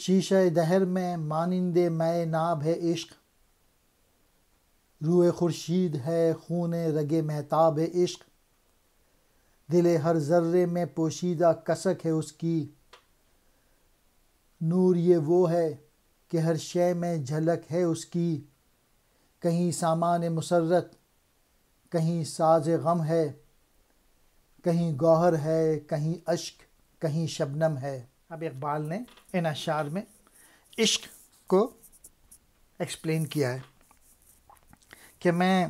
شیشہ دہر میں مانند میں ناب ہے عشق، روئے خورشید ہے خون رگ مہتاب عشق، دل ہر ذرے میں پوشیدہ کسک ہے اس کی، نور یہ وہ ہے کہ ہر شے میں جھلک ہے اس کی، کہیں سامان مسرت کہیں ساز غم ہے، کہیں گوہر ہے کہیں اشک کہیں شبنم ہے۔ اب اقبال نے ان اشعار میں عشق کو ایکسپلین کیا ہے کہ میں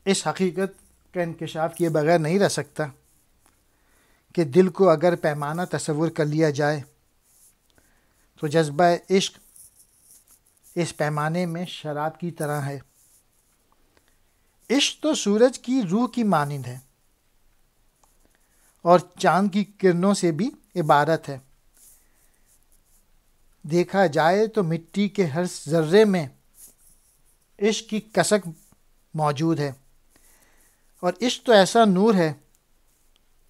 اس حقیقت کا انکشاف کیے بغیر نہیں رہ سکتا کہ دل کو اگر پیمانہ تصور کر لیا جائے تو جذبہ عشق اس پیمانے میں شراب کی طرح ہے۔ عشق تو سورج کی روح کی مانند ہے اور چاند کی کرنوں سے بھی عبارت ہے۔ دیکھا جائے تو مٹی کے ہر ذرے میں عشق کی کسک موجود ہے، اور عشق تو ایسا نور ہے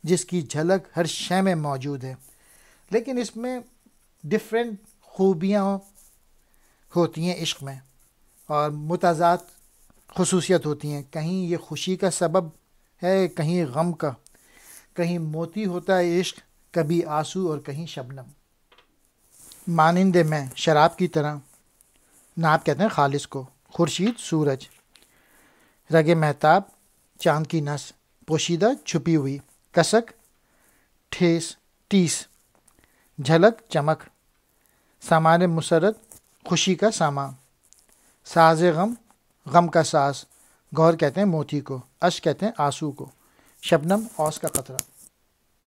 جس کی جھلک ہر شے میں موجود ہے، لیکن اس میں ڈفرینٹ خوبیاں ہوتی ہیں عشق میں، اور متضاد خصوصیت ہوتی ہیں۔ کہیں یہ خوشی کا سبب ہے، کہیں غم کا، کہیں موتی ہوتا ہے عشق، کبھی آنسو اور کہیں شبنم۔ مانند میں شراب کی طرح، ناب کہتے ہیں خالص کو، خورشید سورج، رگ مہتاب چاند کی نس، پوشیدہ چھپی ہوئی، کسک ٹھیس، جھلک چمک، سامان مسرت خوشی کا سامان، ساز غم غم کا ساز، گوہر کہتے ہیں موتی کو، اشک کہتے ہیں آنسو کو، شبنم اوس کا قطرہ۔